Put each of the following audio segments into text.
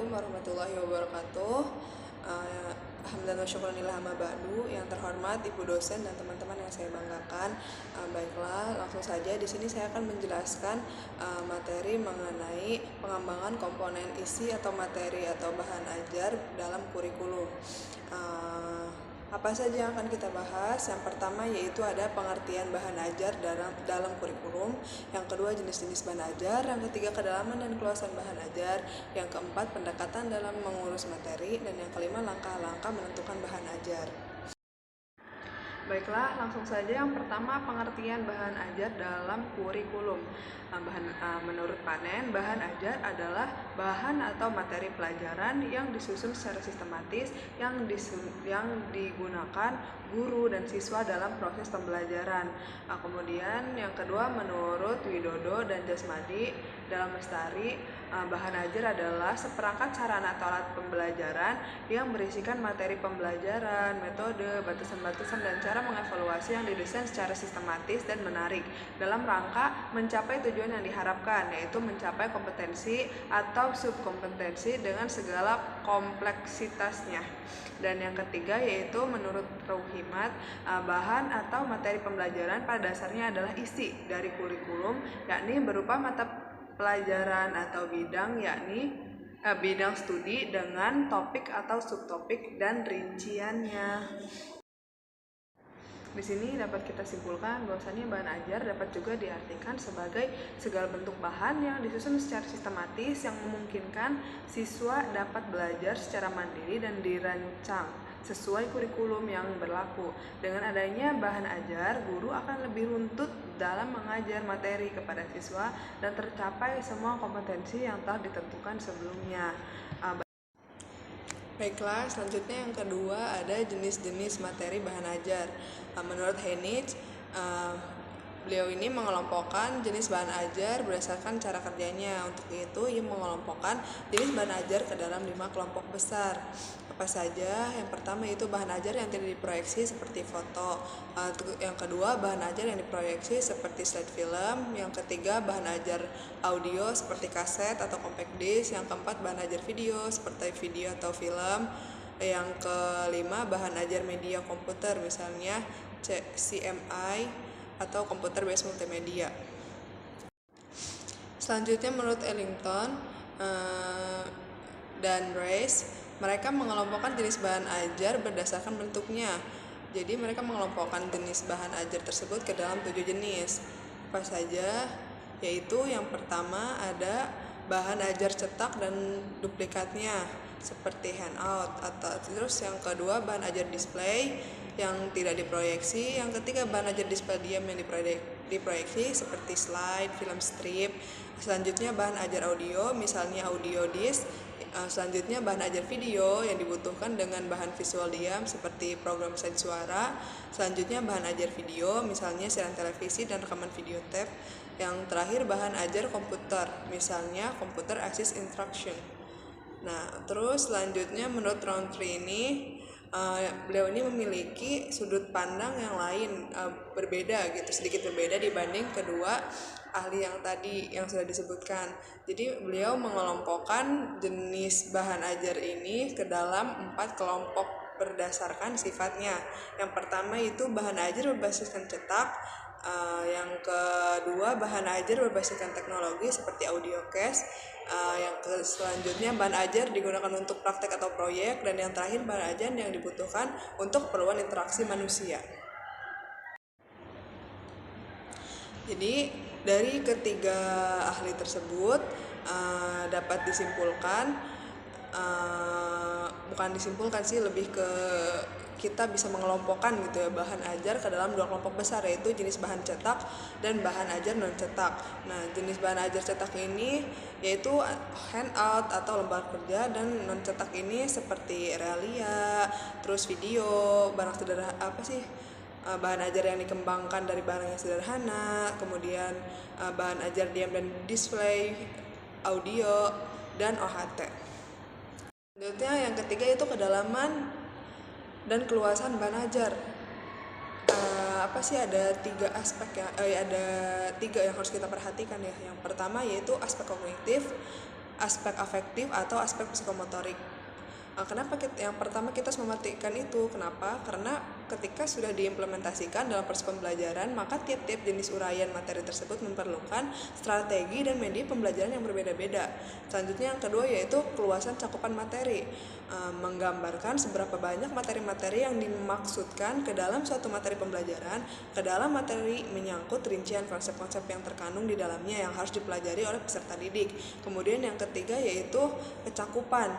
Assalamualaikum warahmatullahi wabarakatuh. Alhamdulillah wa syukurillah ma ba'du. Yang terhormat Ibu dosen dan teman-teman yang saya banggakan. Baiklah, langsung saja di sini saya akan menjelaskan materi mengenai pengembangan komponen isi atau materi atau bahan ajar dalam kurikulum. Apa saja yang akan kita bahas? Yang pertama yaitu ada pengertian bahan ajar dalam kurikulum. Yang kedua jenis-jenis bahan ajar. Yang ketiga kedalaman dan keluasan bahan ajar. Yang keempat pendekatan dalam mengurus materi. Dan yang kelima langkah-langkah menentukan bahan ajar. Baiklah, langsung saja yang pertama pengertian bahan ajar dalam kurikulum. Menurut Panen, bahan ajar adalah bahan atau materi pelajaran yang disusun secara sistematis yang digunakan guru dan siswa dalam proses pembelajaran. Kemudian yang kedua menurut Widodo dan Jasmadi dalam Lestari, bahan ajar adalah seperangkat sarana atau alat pembelajaran yang berisikan materi pembelajaran, metode, batasan-batasan, dan cara mengevaluasi yang didesain secara sistematis dan menarik dalam rangka mencapai tujuan yang diharapkan, yaitu mencapai kompetensi atau subkompetensi dengan segala kompleksitasnya. Dan yang ketiga yaitu menurut Rauhimat, bahan atau materi pembelajaran pada dasarnya adalah isi dari kurikulum, yakni berupa mata pelajaran atau bidang, yakni bidang studi dengan topik atau subtopik dan rinciannya. Di sini dapat kita simpulkan bahwasannya bahan ajar dapat juga diartikan sebagai segala bentuk bahan yang disusun secara sistematis yang memungkinkan siswa dapat belajar secara mandiri dan dirancang sesuai kurikulum yang berlaku. Dengan adanya bahan ajar, guru akan lebih runtut dalam mengajar materi kepada siswa dan tercapai semua kompetensi yang telah ditentukan sebelumnya. Baiklah, selanjutnya yang kedua ada jenis-jenis materi bahan ajar. Menurut Heinich, beliau ini mengelompokkan jenis bahan ajar berdasarkan cara kerjanya. Untuk itu, ia mengelompokkan jenis bahan ajar ke dalam 5 kelompok besar. Apa saja? Yang pertama itu bahan ajar yang tidak diproyeksi seperti foto. Yang kedua, bahan ajar yang diproyeksi seperti slide film. Yang ketiga, bahan ajar audio seperti kaset atau compact disc. Yang keempat, bahan ajar video seperti video atau film. Yang kelima, bahan ajar media komputer, misalnya CMI atau komputer based multimedia. Selanjutnya menurut Ellington dan Rice, mereka mengelompokkan jenis bahan ajar berdasarkan bentuknya. Jadi mereka mengelompokkan jenis bahan ajar tersebut ke dalam 7 jenis. Apa saja? Yaitu yang pertama ada bahan ajar cetak dan duplikatnya seperti handout, atau terus yang kedua bahan ajar display yang tidak diproyeksi, yang ketiga bahan ajar display diam yang diproyeksi seperti slide, film strip. Selanjutnya bahan ajar audio, misalnya audio disc. Selanjutnya bahan ajar video yang dibutuhkan dengan bahan visual diam seperti program sains suara. Selanjutnya bahan ajar video, misalnya siaran televisi dan rekaman video tape. Yang terakhir bahan ajar komputer, misalnya computer assist instruction. Nah, terus selanjutnya menurut Roundtree ini, beliau ini memiliki sudut pandang yang lain, berbeda gitu, sedikit berbeda dibanding kedua ahli yang tadi yang sudah disebutkan. Jadi beliau mengelompokkan jenis bahan ajar ini ke dalam 4 kelompok berdasarkan sifatnya. Yang pertama itu bahan ajar berbasiskan cetak. Yang kedua bahan ajar berbasiskan teknologi seperti audiocast. Yang selanjutnya bahan ajar digunakan untuk praktek atau proyek, dan yang terakhir bahan ajar yang dibutuhkan untuk keperluan interaksi manusia. Jadi dari ketiga ahli tersebut dapat disimpulkan, bukan disimpulkan sih, lebih ke kita bisa mengelompokkan gitu ya bahan ajar ke dalam 2 kelompok besar, yaitu jenis bahan cetak dan bahan ajar non cetak. Nah, jenis bahan ajar cetak ini yaitu handout atau lembar kerja, dan non cetak ini seperti realia, terus video, barang sederhana, bahan ajar yang dikembangkan dari barang yang sederhana, kemudian bahan ajar diam dan display, audio, dan OHT. Selanjutnya yang ketiga itu kedalaman dan keluasan bahan ajar. Ada 3 aspek ya, ada 3 yang harus kita perhatikan ya. Yang pertama yaitu aspek kognitif, aspek afektif atau aspek psikomotorik. Kenapa yang pertama kita harus mematikan itu? Kenapa? Karena ketika sudah diimplementasikan dalam proses pembelajaran, maka tiap-tiap jenis uraian materi tersebut memerlukan strategi dan media pembelajaran yang berbeda-beda. Selanjutnya yang kedua yaitu keluasan cakupan materi, menggambarkan seberapa banyak materi-materi yang dimaksudkan ke dalam suatu materi pembelajaran. Ke dalam materi menyangkut rincian konsep-konsep yang terkandung di dalamnya yang harus dipelajari oleh peserta didik. Kemudian yang ketiga yaitu kecakupan,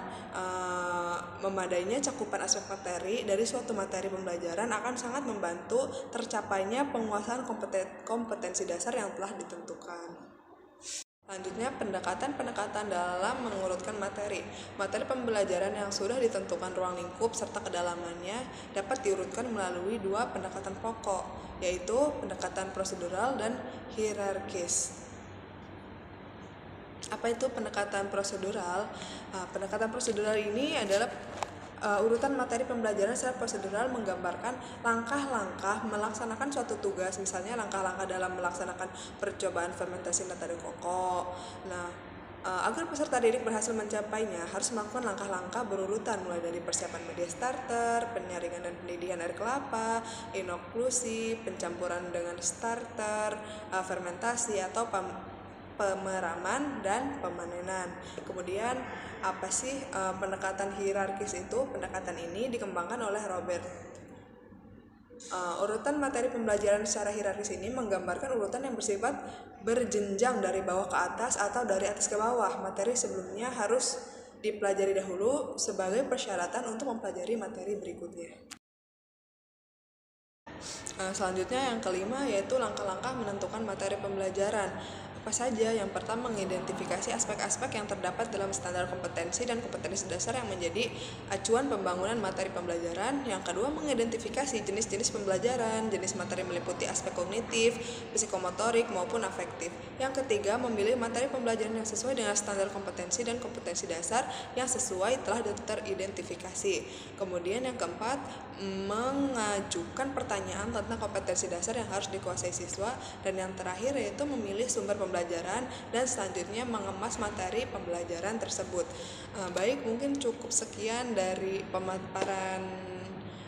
memadainya cakupan aspek materi dari suatu materi pembelajaran akan sangat membantu tercapainya penguasaan kompetensi dasar yang telah ditentukan. Selanjutnya, pendekatan dalam mengurutkan materi. Materi pembelajaran yang sudah ditentukan ruang lingkup serta kedalamannya dapat diurutkan melalui dua pendekatan pokok, yaitu pendekatan prosedural dan hierarkis. Apa itu pendekatan prosedural? Pendekatan prosedural ini adalah urutan materi pembelajaran secara prosedural, menggambarkan langkah-langkah melaksanakan suatu tugas, misalnya langkah-langkah dalam melaksanakan percobaan fermentasi metode koko. Agar peserta didik berhasil mencapainya, harus melakukan langkah-langkah berurutan mulai dari persiapan media starter, penyaringan dan pendidikan air kelapa, inoklusi, pencampuran dengan starter, fermentasi atau pemeraman dan pemanenan. Kemudian apa sih pendekatan hierarkis itu? Pendekatan ini dikembangkan oleh Robert. Urutan materi pembelajaran secara hierarkis ini menggambarkan urutan yang bersifat berjenjang dari bawah ke atas atau dari atas ke bawah. Materi sebelumnya harus dipelajari dahulu sebagai persyaratan untuk mempelajari materi berikutnya. Selanjutnya yang kelima yaitu langkah-langkah menentukan materi pembelajaran. Apa saja? Yang pertama, mengidentifikasi aspek-aspek yang terdapat dalam standar kompetensi dan kompetensi dasar yang menjadi acuan pembangunan materi pembelajaran. Yang kedua, mengidentifikasi jenis-jenis pembelajaran. Jenis materi meliputi aspek kognitif, psikomotorik maupun afektif. Yang ketiga, memilih materi pembelajaran yang sesuai dengan standar kompetensi dan kompetensi dasar yang sesuai telah teridentifikasi. Kemudian yang keempat, mengajukan pertanyaan tentang kompetensi dasar yang harus dikuasai siswa. Dan yang terakhir yaitu memilih sumber pembelajaran dan selanjutnya mengemas materi pembelajaran tersebut. Baik, mungkin cukup sekian dari pemaparan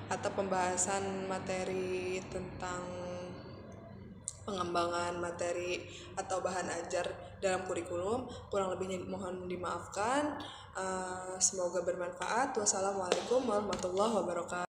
atau pembahasan materi tentang pengembangan materi atau bahan ajar dalam kurikulum. Kurang lebihnya mohon dimaafkan. Semoga bermanfaat. Wassalamualaikum warahmatullahi wabarakatuh.